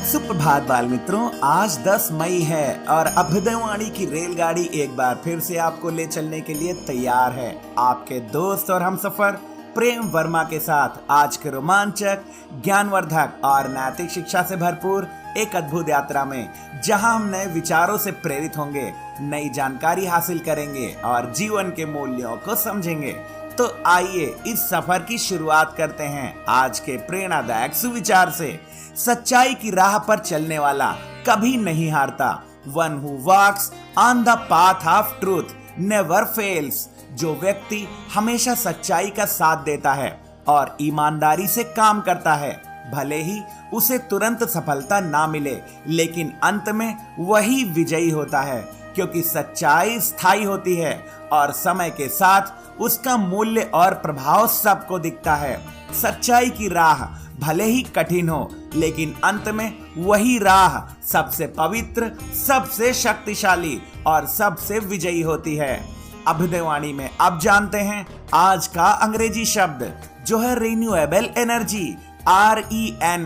सुप्रभात बाल मित्रों, आज 10 मई है और अभ्युदयवाणी की रेलगाड़ी एक बार फिर से आपको ले चलने के लिए तैयार है। आपके दोस्त और हमसफर प्रेम वर्मा के साथ आज के रोमांचक, ज्ञानवर्धक और नैतिक शिक्षा से भरपूर एक अद्भुत यात्रा में, जहां हम नए विचारों से प्रेरित होंगे, नई जानकारी हासिल करेंगे और जीवन के मूल्यों को समझेंगे। तो आइए इस सफर की शुरुआत करते हैं आज के प्रेरणादायक सुविचार से। सच्चाई की राह पर चलने वाला कभी नहीं हारता। One who walks on the path of truth never fails. जो व्यक्ति हमेशा सच्चाई का साथ देता है और ईमानदारी से काम करता है, भले ही उसे तुरंत सफलता ना मिले, लेकिन अंत में वही विजयी होता है, क्योंकि सच्चाई स्थायी होती है और समय के साथ उसका मूल्य और प्रभाव सबको दिखता है। सच्चाई की राह भले ही कठिन हो, लेकिन अंत में वही राह सबसे पवित्र, सबसे शक्तिशाली और सबसे विजयी होती है। अभ्युदयवाणी में अब जानते हैं आज का अंग्रेजी शब्द, जो है renewable energy. RENEWABLE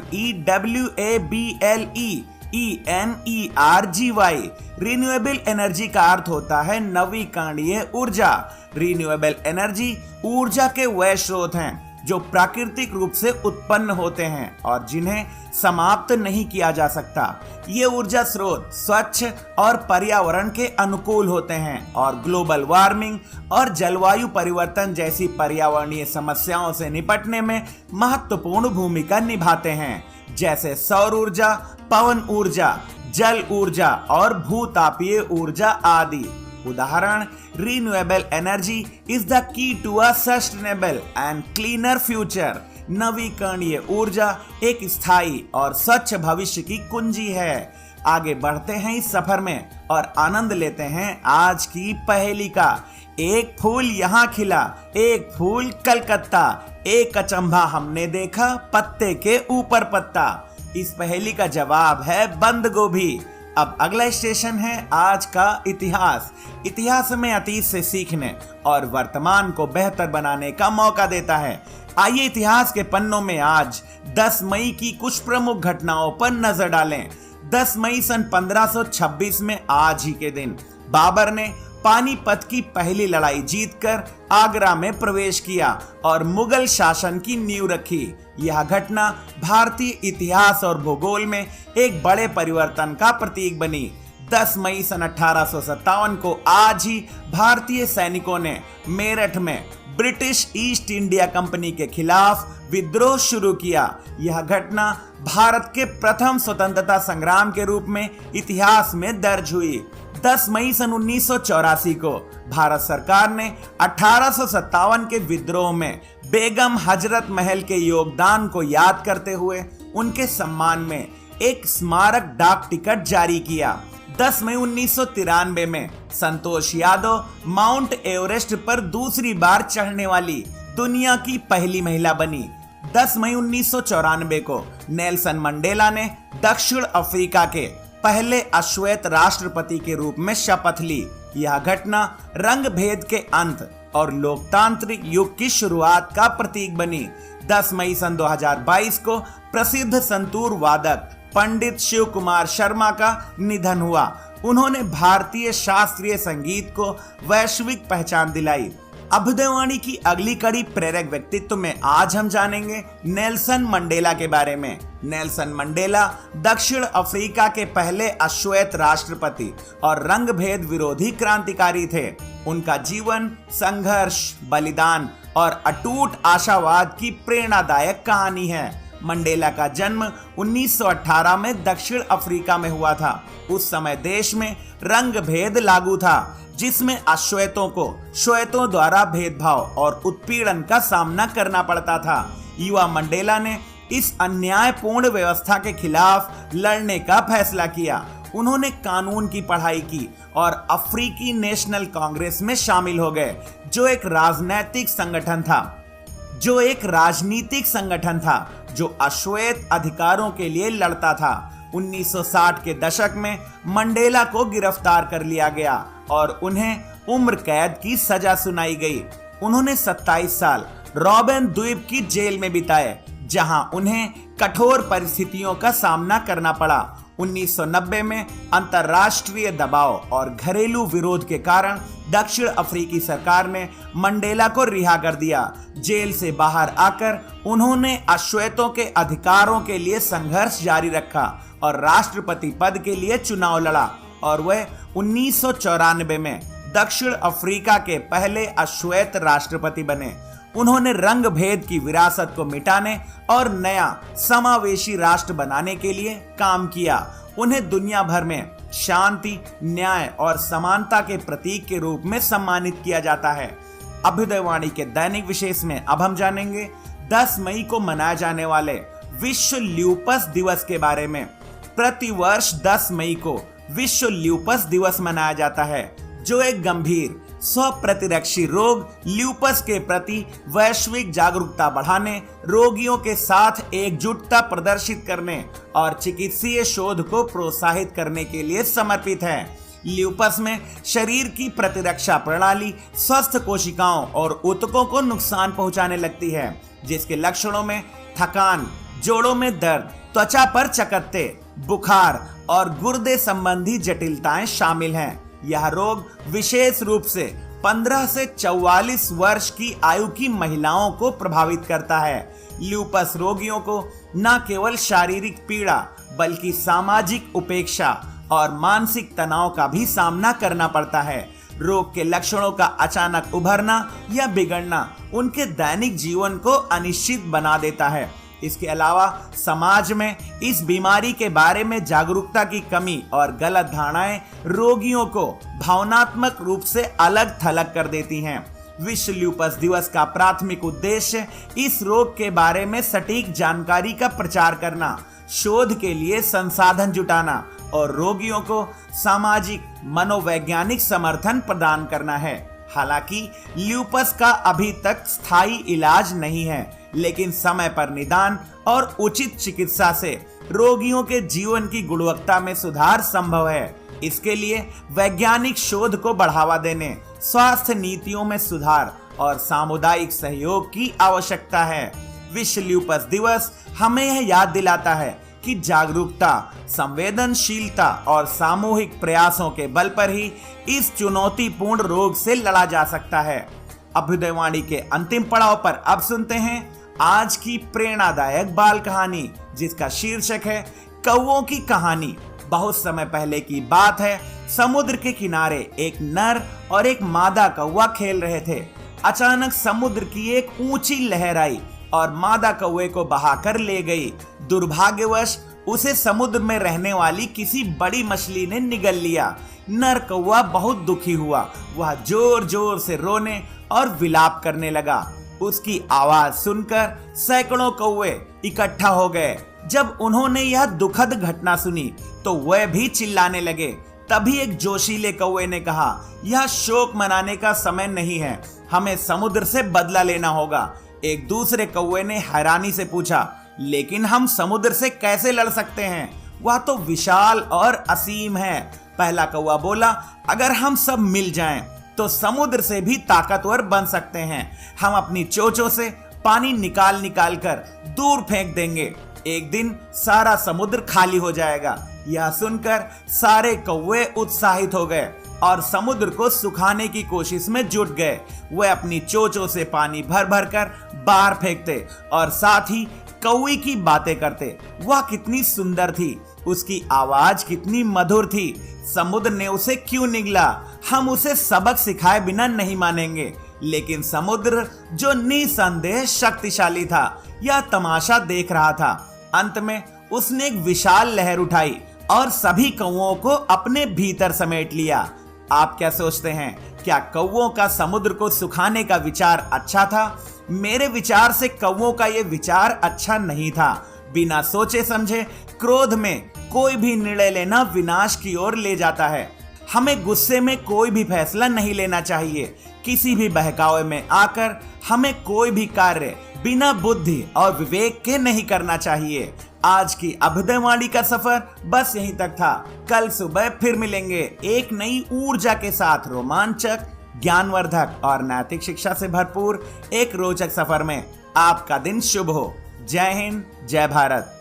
renewable energy का अर्थ होता है नवीकरणीय ऊर्जा। रिन्यूएबल एनर्जी ऊर्जा के वह स्रोत हैं जो प्राकृतिक रूप से उत्पन्न होते हैं और जिन्हें समाप्त नहीं किया जा सकता। ये ऊर्जा स्रोत स्वच्छ और पर्यावरण के अनुकूल होते हैं और ग्लोबल वार्मिंग और जलवायु परिवर्तन जैसी पर्यावरणीय समस्याओं से निपटने में महत्वपूर्ण भूमिका निभाते हैं, जैसे सौर ऊर्जा, पवन ऊर्जा, जल ऊर्जा और भूतापीय ऊर्जा आदि। उदाहरण, renewable energy is the key to a sustainable and cleaner future. नवीकरणीय ऊर्जा एक स्थायी और स्वच्छ भविष्य की कुंजी है। आगे बढ़ते हैं इस सफर में और आनंद लेते हैं आज की पहेली का। एक फूल यहाँ खिला, एक फूल कलकत्ता, एक अचंभा हमने देखा, पत्ते के ऊपर पत्ता। इस पहेली का जवाब है बंद गोभी। अब अगला स्टेशन है आज का इतिहास। इतिहास में अतीत से सीखने और वर्तमान को बेहतर बनाने का मौका देता है। आइए इतिहास के पन्नों में आज 10 मई की कुछ प्रमुख घटनाओं पर नजर डालें। 10 मई सन 1526 में आज ही के दिन बाबर ने पानीपत की पहली लड़ाई जीतकर आगरा में प्रवेश किया और मुगल शासन की नींव रखी। यह घटना भारतीय इतिहास और भूगोल में एक बड़े परिवर्तन का प्रतीक बनी। 10 मई सन 1857 को आज ही भारतीय सैनिकों ने मेरठ में ब्रिटिश ईस्ट इंडिया कंपनी के खिलाफ विद्रोह शुरू किया। यह घटना भारत के प्रथम स्वतंत्रता संग्राम के रूप में इतिहास में दर्ज हुई। 10 मई सन 1984 को भारत सरकार ने 1857 के विद्रोह में बेगम हजरत महल के योगदान को याद करते हुए उनके सम्मान में एक स्मारक डाक टिकट जारी किया। 10 मई 1993 में संतोष यादव माउंट एवरेस्ट पर दूसरी बार चढ़ने वाली दुनिया की पहली महिला बनी। 10 मई 1994 को नेल्सन मंडेला ने दक्षिण अफ्रीका के पहले अश्वेत राष्ट्रपति के रूप में शपथ ली। यह घटना रंग भेद के अंत और लोकतांत्रिक युग की शुरुआत का प्रतीक बनी। 10 मई सन 2022 को प्रसिद्ध संतूर वादक पंडित शिव कुमार शर्मा का निधन हुआ। उन्होंने भारतीय शास्त्रीय संगीत को वैश्विक पहचान दिलाई। अभ्युदयवाणी की अगली कड़ी प्रेरक व्यक्तित्व में आज हम जानेंगे नेल्सन मंडेला के बारे में। नेल्सन मंडेला दक्षिण अफ्रीका के पहले अश्वेत राष्ट्रपति और रंग भेद विरोधी क्रांतिकारी थे। उनका जीवन संघर्ष, बलिदान और अटूट आशावाद की प्रेरणादायक कहानी है। मंडेला का जन्म 1918 में दक्षिण अफ्रीका में हुआ था। उस समय देश में रंग भेद लागू था, जिसमें अश्वेतों को श्वेतों द्वारा भेदभाव और उत्पीड़न का सामना करना पड़ता था। युवा मंडेला ने इस अन्यायपूर्ण व्यवस्था के खिलाफ लड़ने का फैसला किया। उन्होंने कानून की पढ़ाई की और अफ्रीकी नेशनल कांग्रेस में शामिल हो गए, जो एक राजनीतिक संगठन था जो अश्वेत अधिकारों के लिए लड़ता था। 1960 के दशक में मंडेला को गिरफ्तार कर लिया गया और उन्हें उम्र कैद की सजा सुनाई गई। उन्होंने 27 साल रॉबिन द्वीप की जेल में बिताए, जहां उन्हें कठोर परिस्थितियों का सामना करना पड़ा। 1990 में अंतर्राष्ट्रीय दबाव और घरेलू विरोध के कारण दक्षिण अफ्रीकी सरकार ने मंडेला को रिहा कर दिया। जेल से बाहर आकर उन्होंने अश्वेतों के अधिकारों के लिए संघर्ष जारी रखा और राष्ट्रपति पद के लिए चुनाव लड़ा और वह 1994 में दक्षिण अफ्रीका के पहले अश्वेत राष्ट्रपति बने। उन्होंने रंग भेद की विरासत को मिटाने और नया समावेशी राष्ट्र बनाने के लिए काम किया। उन्हें दुनिया भर में शांति, न्याय और समानता के प्रतीक के रूप में सम्मानित किया जाता है। अभ्युदयवाणी के दैनिक विशेष में अब हम जानेंगे 10 मई को मनाए जाने वाले विश्व ल्यूपस दिवस के बारे में। प्रतिवर्ष 10 मई को विश्व ल्यूपस दिवस मनाया जाता है, जो एक गंभीर स्वप्रतिरक्षी रोग ल्यूपस के प्रति वैश्विक जागरूकता बढ़ाने, रोगियों के साथ एकजुटता प्रदर्शित करने और चिकित्सीय शोध को प्रोत्साहित करने के लिए समर्पित है। ल्यूपस में शरीर की प्रतिरक्षा प्रणाली स्वस्थ कोशिकाओं और ऊतकों को नुकसान पहुंचाने लगती है, जिसके लक्षणों में थकान, जोड़ों में दर्द, त्वचा पर चकत्ते, बुखार और गुर्दे संबंधी जटिलताएं शामिल हैं। यह रोग विशेष रूप से 15 से 44 वर्ष की आयु की महिलाओं को प्रभावित करता है। ल्यूपस रोगियों को न केवल शारीरिक पीड़ा बल्कि सामाजिक उपेक्षा और मानसिक तनाव का भी सामना करना पड़ता है। रोग के लक्षणों का अचानक उभरना या बिगड़ना उनके दैनिक जीवन को अनिश्चित बना देता है। इसके अलावा समाज में इस बीमारी के बारे में जागरूकता की कमी और गलत धारणाएं रोगियों को भावनात्मक रूप से अलग थलग कर देती हैं। विश्व ल्यूपस दिवस का प्राथमिक उद्देश्य इस रोग के बारे में सटीक जानकारी का प्रचार करना, शोध के लिए संसाधन जुटाना और रोगियों को सामाजिक मनोवैज्ञानिक समर्थन प्रदान करना है। हालांकि ल्यूपस का अभी तक स्थायी इलाज नहीं है, लेकिन समय पर निदान और उचित चिकित्सा से रोगियों के जीवन की गुणवत्ता में सुधार संभव है। इसके लिए वैज्ञानिक शोध को बढ़ावा देने, स्वास्थ्य नीतियों में सुधार और सामुदायिक सहयोग की आवश्यकता है। विश्व ल्यूपस दिवस हमें यह याद दिलाता है कि जागरूकता, संवेदनशीलता और सामूहिक प्रयासों के बल पर ही इस चुनौतीपूर्ण रोग से लड़ा जा सकता है। अभ्युदयवाणी के अंतिम पड़ाव पर अब सुनते हैं आज की प्रेरणादायक बाल कहानी, जिसका शीर्षक है कौवों की कहानी। बहुत समय पहले की बात है। समुद्र के किनारे एक नर और एक मादा कौवा खेल रहे थे। अचानक समुद्र की एक ऊंची लहर आई और मादा कौवे को बहाकर ले गई। दुर्भाग्यवश उसे समुद्र में रहने वाली किसी बड़ी मछली ने निगल लिया। नर कौवा बहुत दुखी हुआ। वह जोर जोर से रोने और विलाप करने लगा। उसकी आवाज सुनकर सैकड़ों कौवे इकट्ठा हो गए। जब उन्होंने यह दुखद घटना सुनी तो वह भी चिल्लाने लगे। तभी एक जोशीले कौवे ने कहा, यह शोक मनाने का समय नहीं है, हमें समुद्र से बदला लेना होगा। एक दूसरे कौवे ने हैरानी से पूछा, लेकिन हम समुद्र से कैसे लड़ सकते हैं? वह तो विशाल और असीम है। पहला कौवा बोला, अगर हम सब मिल जाएं तो समुद्र से भी ताकतवर बन सकते हैं। हम अपनी चोंचों से पानी निकाल निकाल कर दूर फेंक देंगे। एक दिन सारा समुद्र खाली हो जाएगा। यह सुनकर सारे कौवे उत्साहित हो गए और समुद्र को सुखाने की कोशिश में जुट गए। वे अपनी चोंचों से पानी भर भर कर बाहर फेंकते और साथ ही कौवे की बातें करते। वह कितनी सुंदर थी, उसकी आवाज कितनी मधुर थी। समुद्र ने उसे क्यों निगला? हम उसे सबक सिखाए बिना नहीं मानेंगे। लेकिन समुद्र, जो निसंदेह शक्तिशाली था, यह तमाशा देख रहा था। अंत में उसने एक विशाल लहर उठाई और सभी कौवों को अपने भीतर समेट लिया। आप क्या सोचते हैं? क्या कौवों का समुद्र को सुखाने का विचार अच्छा था? मेरे विचार से कौवों का यह विचार अच्छा नहीं था। बिना सोचे समझे क्रोध में कोई भी निर्णय लेना विनाश की ओर ले जाता है। हमें गुस्से में कोई भी फैसला नहीं लेना चाहिए। किसी भी बहकावे में आकर हमें कोई भी कार्य बिना बुद्धि और विवेक के नहीं करना चाहिए। आज की अभ्युदयवाणी का सफर बस यहीं तक था। कल सुबह फिर मिलेंगे एक नई ऊर्जा के साथ, रोमांचक, ज्ञानवर्धक और नैतिक शिक्षा से भरपूर एक रोचक सफर में। आपका दिन शुभ हो। जय हिंद, जय भारत।